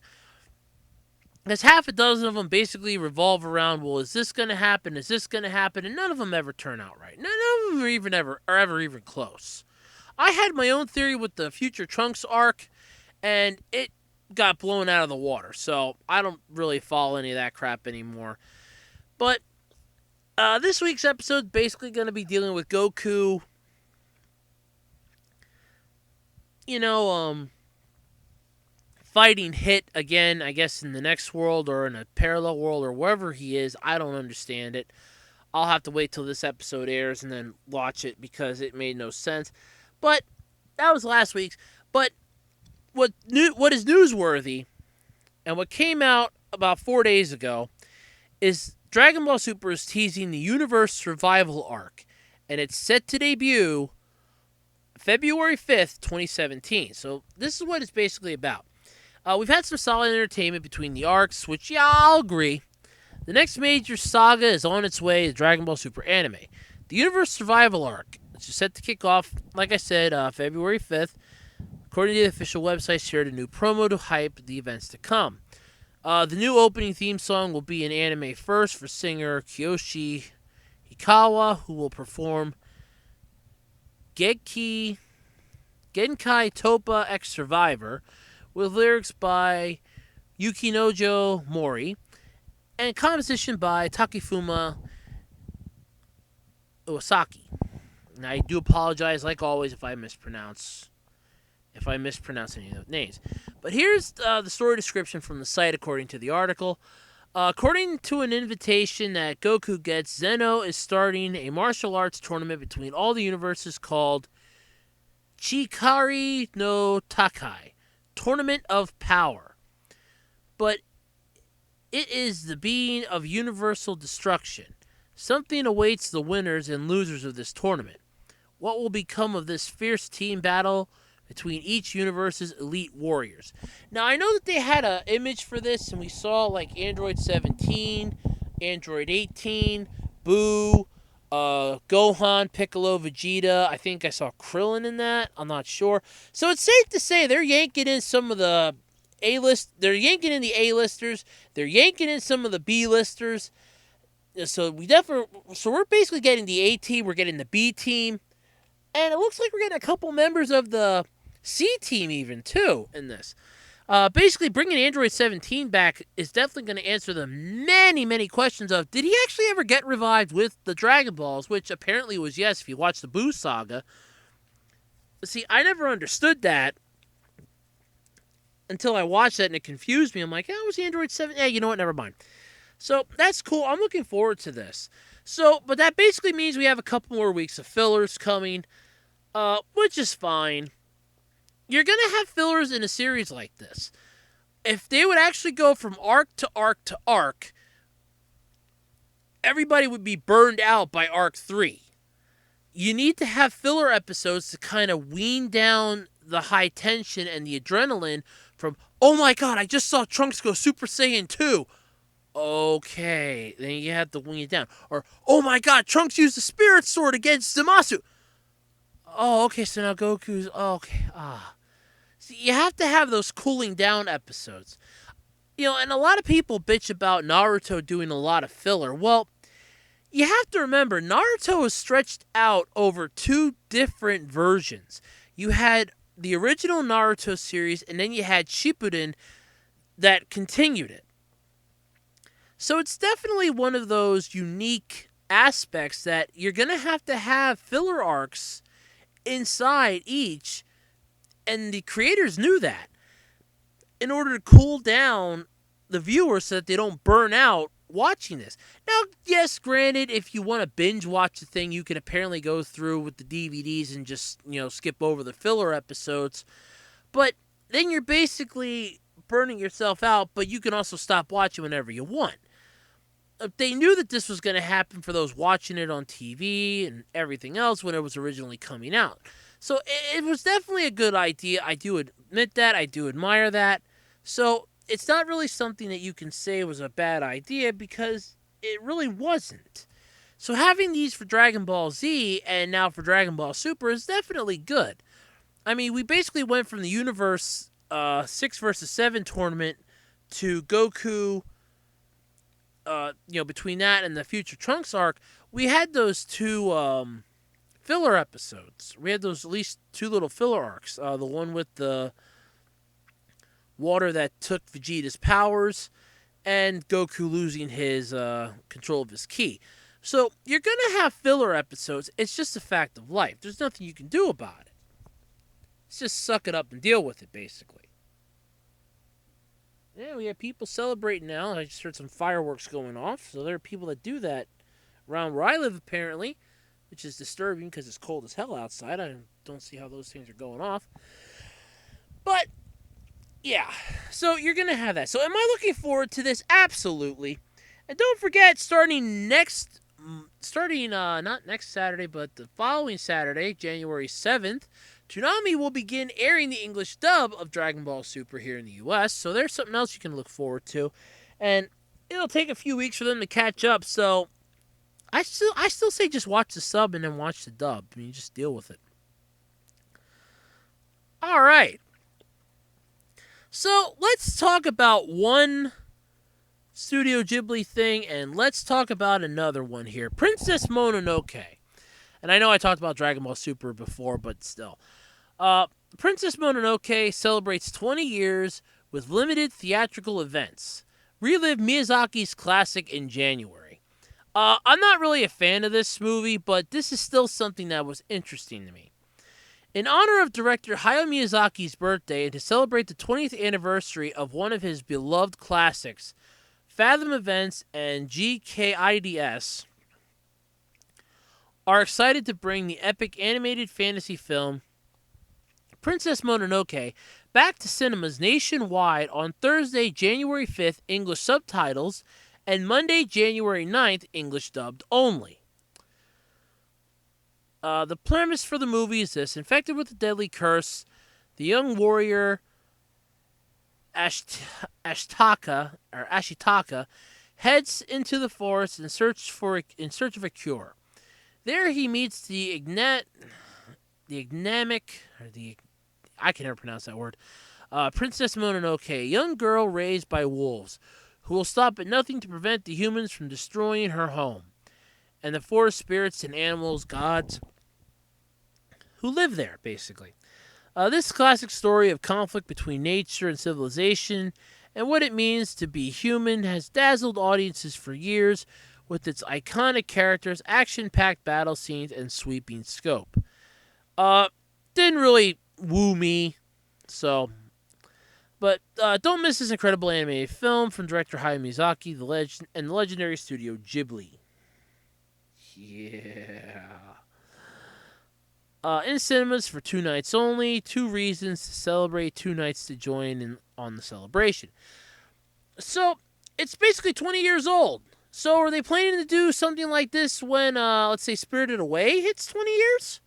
There's half a dozen of them basically revolve around, well, is this going to happen? Is this going to happen? And none of them ever turn out right. None of them are ever even close. I had my own theory with the Future Trunks arc, and it got blown out of the water. So I don't really follow any of that crap anymore. But this week's episode is basically going to be dealing with Goku, fighting Hit again, I guess in the next world or in a parallel world or wherever he is. I don't understand it. I'll have to wait till this episode airs and then watch it because it made no sense. But that was last week's. But what is newsworthy and what came out about 4 days ago is Dragon Ball Super is teasing the Universe Survival Arc, and it's set to debut February 5th, 2017. So this is what it's basically about. We've had some solid entertainment between the arcs, which, yeah, I'll agree. The next major saga is on its way to Dragon Ball Super anime. The Universe Survival Arc, which is set to kick off, like I said, February 5th. According to the official website, shared a new promo to hype the events to come. The new opening theme song will be an anime first for singer Kiyoshi Hikawa, who will perform Genkai Topa X Survivor, with lyrics by Yukinojo Mori, and composition by Takefuma Iwasaki. Now, I do apologize, like always, if I mispronounce any of those names. But here's the story description from the site according to the article. According to an invitation that Goku gets, Zeno is starting a martial arts tournament between all the universes called Chikari no Takai, Tournament of Power. But it is the being of universal destruction. Something awaits the winners and losers of this tournament. What will become of this fierce team battle between each universe's elite warriors? Now, I know that they had an image for this, and we saw like Android 17, Android 18, Boo, Gohan, Piccolo, Vegeta. I think I saw Krillin in that. I'm not sure. So it's safe to say they're yanking in some of the A-list. They're yanking in the A-listers. They're yanking in some of the B-listers. So we're basically getting the A team. We're getting the B team, and it looks like we're getting a couple members of the C team even too in this. Basically, bringing Android 17 back is definitely going to answer the many, many questions of, did he actually ever get revived with the Dragon Balls, which apparently was yes if you watch the Boo saga. But see, I never understood that until I watched that and it confused me. I'm like, was the Android 7? Yeah, you know what, never mind. So that's cool. I'm looking forward to this. So, but that basically means we have a couple more weeks of fillers coming, which is fine. You're going to have fillers in a series like this. If they would actually go from arc to arc to arc, everybody would be burned out by arc 3. You need to have filler episodes to kind of wean down the high tension and the adrenaline from, oh my god, I just saw Trunks go Super Saiyan 2. Okay, then you have to wean it down. Or, oh my god, Trunks used the Spirit Sword against Zamasu. Oh, okay, so now Goku's, okay, See, you have to have those cooling down episodes. And a lot of people bitch about Naruto doing a lot of filler. Well, you have to remember, Naruto was stretched out over 2 different versions. You had the original Naruto series, and then you had Shippuden that continued it. So it's definitely one of those unique aspects that you're going to have filler arcs inside each. And the creators knew that in order to cool down the viewers so that they don't burn out watching this. Now, yes, granted, if you want to binge watch the thing, you can apparently go through with the DVDs and just, skip over the filler episodes. But then you're basically burning yourself out, but you can also stop watching whenever you want. They knew that this was going to happen for those watching it on TV and everything else when it was originally coming out. So it was definitely a good idea. I do admit that. I do admire that. So it's not really something that you can say was a bad idea because it really wasn't. So having these for Dragon Ball Z and now for Dragon Ball Super is definitely good. I mean, we basically went from the Universe 6 versus 7 tournament to Goku. Between that and the Future Trunks arc, we had those two filler episodes. We had those at least two little filler arcs. The one with the water that took Vegeta's powers, and Goku losing his control of his ki. So you're going to have filler episodes. It's just a fact of life. There's nothing you can do about it. It's just suck it up and deal with it, basically. Yeah, we have people celebrating now. I just heard some fireworks going off. So there are people that do that around where I live, apparently, which is disturbing because it's cold as hell outside. I don't see how those things are going off. But, yeah. So you're going to have that. So am I looking forward to this? Absolutely. And don't forget, starting not next Saturday, but the following Saturday, January 7th, Toonami will begin airing the English dub of Dragon Ball Super here in the U.S., so there's something else you can look forward to. And it'll take a few weeks for them to catch up, so I still say just watch the sub and then watch the dub. I mean, just deal with it. All right. So let's talk about one Studio Ghibli thing, and let's talk about another one here. Princess Mononoke. And I know I talked about Dragon Ball Super before, but still. Princess Mononoke celebrates 20 years with limited theatrical events. Relive Miyazaki's classic in January. I'm not really a fan of this movie, but this is still something that was interesting to me. In honor of director Hayao Miyazaki's birthday and to celebrate the 20th anniversary of one of his beloved classics, Fathom Events and GKIDS are excited to bring the epic animated fantasy film Princess Mononoke back to cinemas nationwide on Thursday, January 5th, English subtitles, and Monday, January 9th, English dubbed only. The premise for the movie is this. Infected with a deadly curse, the young warrior Ashitaka heads into the forest in search of a cure. There he meets I can never pronounce that word. Princess Mononoke, a young girl raised by wolves, who will stop at nothing to prevent the humans from destroying her home, and the forest spirits and animals, gods, who live there, basically. This classic story of conflict between nature and civilization, and what it means to be human, has dazzled audiences for years with its iconic characters, action-packed battle scenes, and sweeping scope. Didn't really woo me, but don't miss this incredible animated film from director Hayao Miyazaki, and the legendary studio Ghibli. Yeah. In cinemas for 2 nights only, 2 reasons to celebrate, 2 nights to join in on the celebration. So, it's basically 20 years old. So, are they planning to do something like this when, let's say, Spirited Away hits 20 years?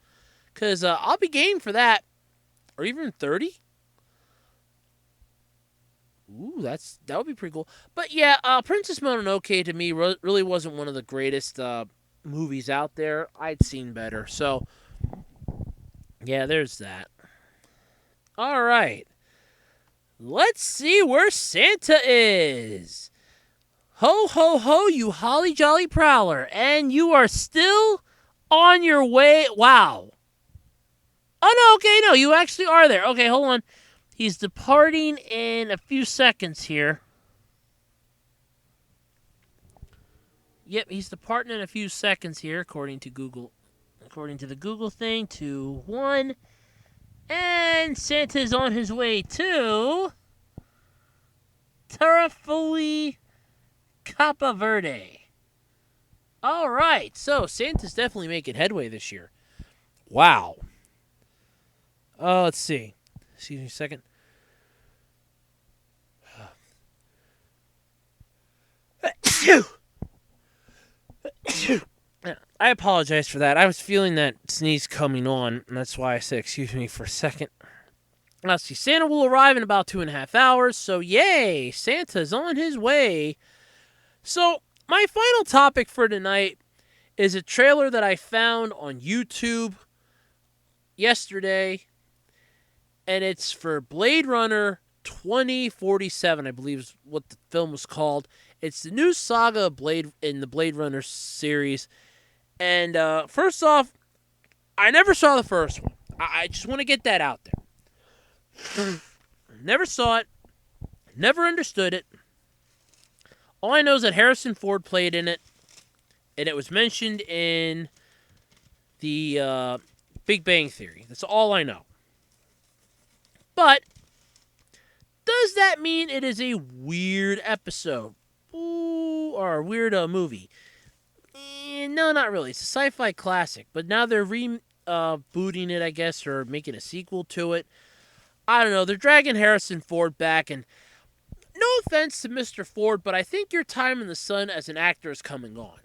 Because I'll be game for that. Or even 30? Ooh, that would be pretty cool. But yeah, Princess Mononoke to me really wasn't one of the greatest movies out there. I'd seen better. So, yeah, there's that. All right. Let's see where Santa is. Ho, ho, ho, you holly jolly prowler. And you are still on your way. Wow. Oh, no, okay, no, you actually are there. Okay, hold on. He's departing in a few seconds here. Yep, he's departing in a few seconds here, according to Google. According to the Google thing, 2, 1. And Santa's on his way to Terrafoli Capa Verde. All right, so Santa's definitely making headway this year. Wow. Let's see. Excuse me a second. I apologize for that. I was feeling that sneeze coming on, and that's why I said excuse me for a second. Let's see. Santa will arrive in about 2.5 hours, so yay! Santa's on his way. So, my final topic for tonight is a trailer that I found on YouTube yesterday, and it's for Blade Runner 2047, I believe is what the film was called. It's the new saga of Blade in the Blade Runner series. And first off, I never saw the first one. I just want to get that out there. Never saw it. Never understood it. All I know is that Harrison Ford played in it. And it was mentioned in the Big Bang Theory. That's all I know. But does that mean it is a weird episode? Ooh, or a weird movie? No, not really. It's a sci-fi classic, but now they're rebooting it, I guess, or making a sequel to it. I don't know. They're dragging Harrison Ford back, and no offense to Mr. Ford, but I think your time in the sun as an actor is coming on.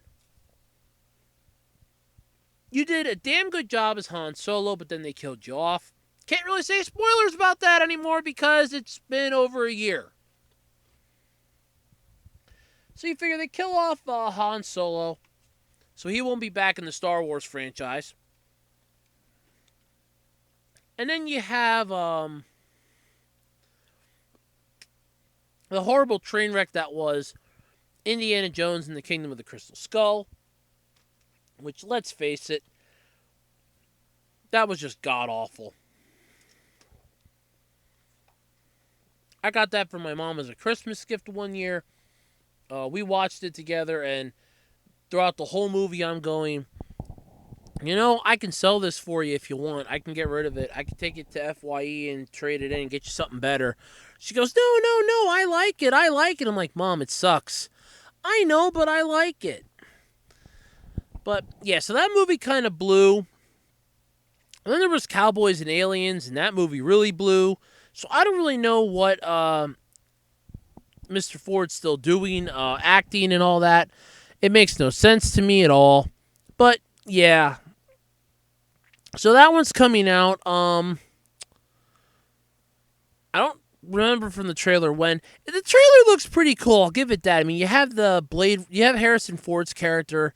You did a damn good job as Han Solo, but then they killed you off. Can't really say spoilers about that anymore because it's been over a year. So you figure they kill off Han Solo, so he won't be back in the Star Wars franchise. And then you have the horrible train wreck that was Indiana Jones and the Kingdom of the Crystal Skull, which, let's face it, that was just god-awful. I got that from my mom as a Christmas gift one year. We watched it together, and throughout the whole movie, I'm going, you know, I can sell this for you if you want. I can get rid of it. I can take it to FYE and trade it in and get you something better. She goes, no, I like it. I'm like, Mom, it sucks. I know, but I like it. But, yeah, so that movie kind of blew. And then there was Cowboys and Aliens, and that movie really blew. So I don't really know what Mr. Ford's still doing, acting and all that. It makes no sense to me at all. But, yeah. So that one's coming out. I don't remember from the trailer when. The trailer looks pretty cool. I'll give it that. I mean, you have Harrison Ford's character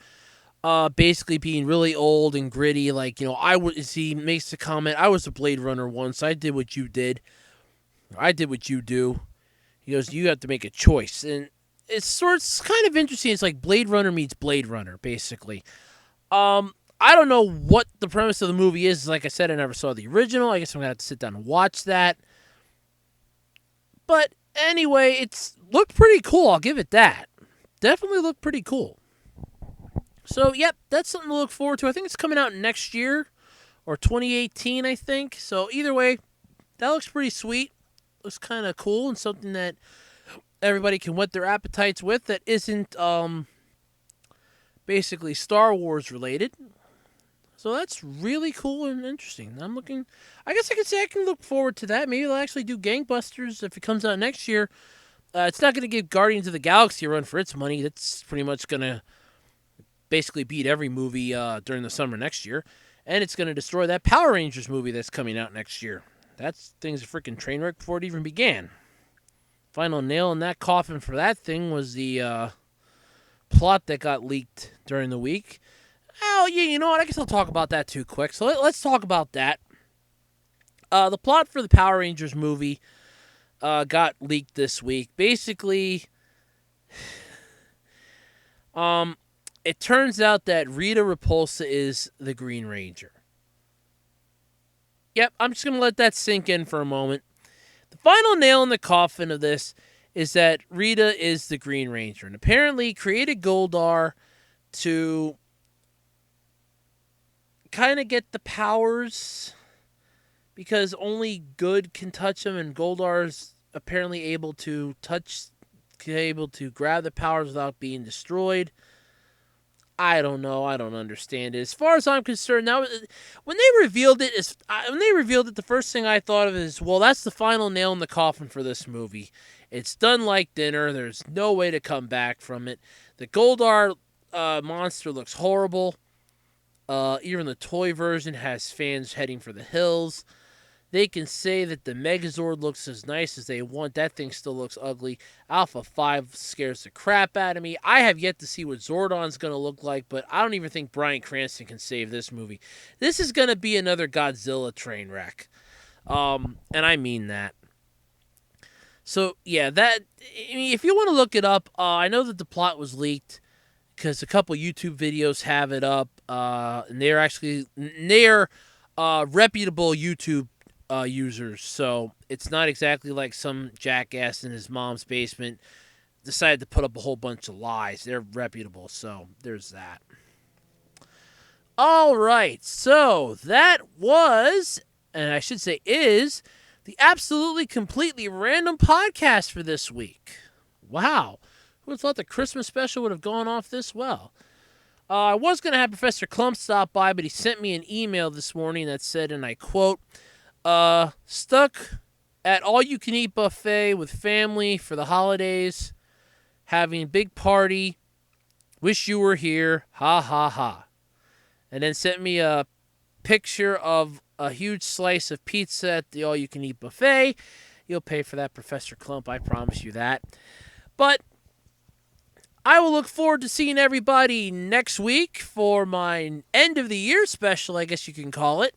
basically being really old and gritty. Like, you know, he makes the comment, I was a Blade Runner once. I did what you did. I did what you do. He goes, you have to make a choice. And it's kind of interesting. It's like Blade Runner meets Blade Runner, basically. I don't know what the premise of the movie is. Like I said, I never saw the original. I guess I'm going to have to sit down and watch that. But anyway, it's looked pretty cool. I'll give it that. Definitely looked pretty cool. So, yep, that's something to look forward to. I think it's coming out next year, or 2018, I think. So, either way, that looks pretty sweet. Looks kind of cool and something that everybody can whet their appetites with that isn't basically Star Wars related. So that's really cool and interesting. I guess I could say I can look forward to that. Maybe they'll actually do gangbusters if it comes out next year. It's not going to give Guardians of the Galaxy a run for its money. That's pretty much going to basically beat every movie during the summer next year. And it's going to destroy that Power Rangers movie that's coming out next year. That thing's a freaking train wreck before it even began. Final nail in that coffin for that thing was the plot that got leaked during the week. Oh, yeah, you know what? I guess I'll talk about that too quick. So let's talk about that. The plot for the Power Rangers movie got leaked this week. Basically, it turns out that Rita Repulsa is the Green Ranger. Yep, I'm just going to let that sink in for a moment. The final nail in the coffin of this is that Rita is the Green Ranger. And apparently created Goldar to kind of get the powers because only good can touch him, and Goldar's apparently able to grab the powers without being destroyed. I don't know. I don't understand it. As far as I'm concerned, now when they revealed it, the first thing I thought of is, well, that's the final nail in the coffin for this movie. It's done like dinner. There's no way to come back from it. The Goldar monster looks horrible. Even the toy version has fans heading for the hills. They can say that the Megazord looks as nice as they want. That thing still looks ugly. Alpha 5 scares the crap out of me. I have yet to see what Zordon's going to look like, but I don't even think Bryan Cranston can save this movie. This is going to be another Godzilla train wreck. And I mean that. So, yeah, if you want to look it up, I know that the plot was leaked because a couple YouTube videos have it up. And they're reputable YouTube users, so it's not exactly like some jackass in his mom's basement decided to put up a whole bunch of lies. They're reputable, so there's that. All right, so that was, and I should say is, the absolutely completely random podcast for this week. Wow, who would have thought the Christmas special would have gone off this well? I was going to have Professor Clump stop by, but he sent me an email this morning that said, and I quote, stuck at all-you-can-eat buffet with family for the holidays, having a big party, wish you were here, ha ha ha. And then sent me a picture of a huge slice of pizza at the all-you-can-eat buffet. You'll pay for that, Professor Clump, I promise you that. But I will look forward to seeing everybody next week for my end-of-the-year special, I guess you can call it.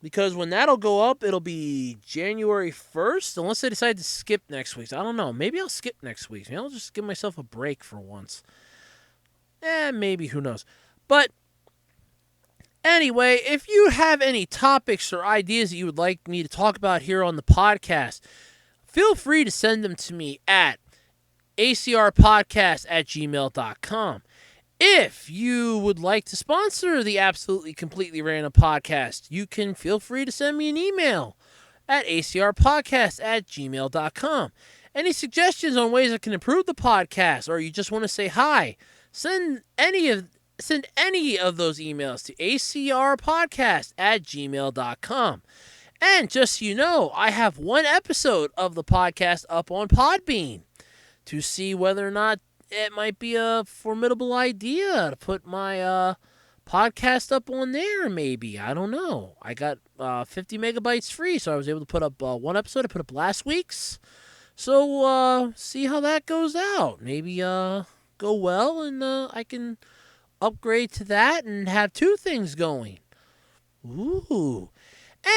Because when that'll go up, it'll be January 1st, unless I decide to skip next week. I don't know. Maybe I'll skip next week. Maybe I'll just give myself a break for once. Maybe. Who knows? But anyway, if you have any topics or ideas that you would like me to talk about here on the podcast, feel free to send them to me at acrpodcast@gmail.com. If you would like to sponsor the Absolutely Completely Random podcast, you can feel free to send me an email at acrpodcast@gmail.com. Any suggestions on ways I can improve the podcast, or you just want to say hi, send any of those emails to acrpodcast@gmail.com. And just so you know, I have one episode of the podcast up on Podbean to see whether or not it might be a formidable idea to put my podcast up on there, maybe. I don't know. I got 50 megabytes free, so I was able to put up one episode. I put up last week's. So see how that goes out. Maybe go well, and I can upgrade to that and have two things going. Ooh.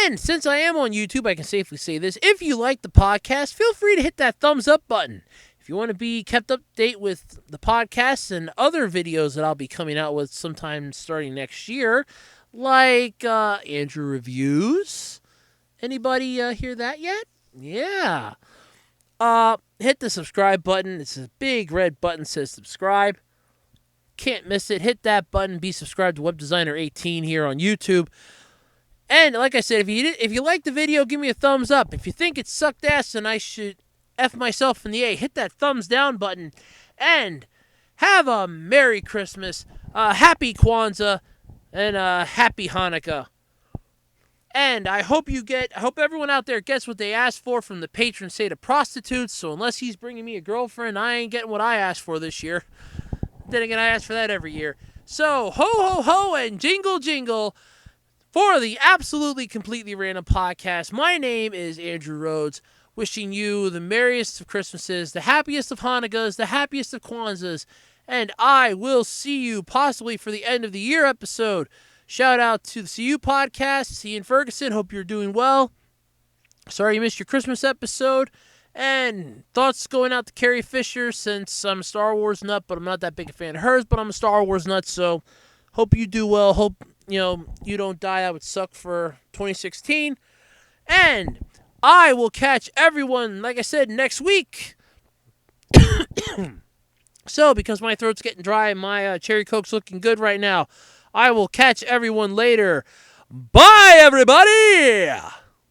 And since I am on YouTube, I can safely say this. If you like the podcast, feel free to hit that thumbs up button. If you want to be kept up to date with the podcasts and other videos that I'll be coming out with sometime starting next year, like Andrew Reviews. Anybody hear that yet? Yeah. Hit the subscribe button. It's a big red button that says subscribe. Can't miss it. Hit that button. Be subscribed to Web Designer 18 here on YouTube. And like I said, if you like the video, give me a thumbs up. If you think it sucked ass and I should F myself in the A, hit that thumbs down button. And have a Merry Christmas, Happy Kwanzaa, and Happy Hanukkah. And I hope everyone out there gets what they asked for from the patron saint of prostitutes. So unless he's bringing me a girlfriend, I ain't getting what I asked for this year. Then again, I ask for that every year. So ho ho ho and jingle jingle. For the Absolutely Completely Random podcast, my name is Andrew Rhodes, wishing you the merriest of Christmases, the happiest of Hanukkahs, the happiest of Kwanzaas, and I will see you possibly for the end of the year episode. Shout out to the CU podcast, Ian Ferguson, hope you're doing well. Sorry you missed your Christmas episode, and thoughts going out to Carrie Fisher, since I'm a Star Wars nut, but I'm not that big a fan of hers, but I'm a Star Wars nut, so hope you do well, hope you don't die. That would suck for 2016. And I will catch everyone, like I said, next week. So, because my throat's getting dry and my cherry coke's looking good right now, I will catch everyone later Bye, everybody!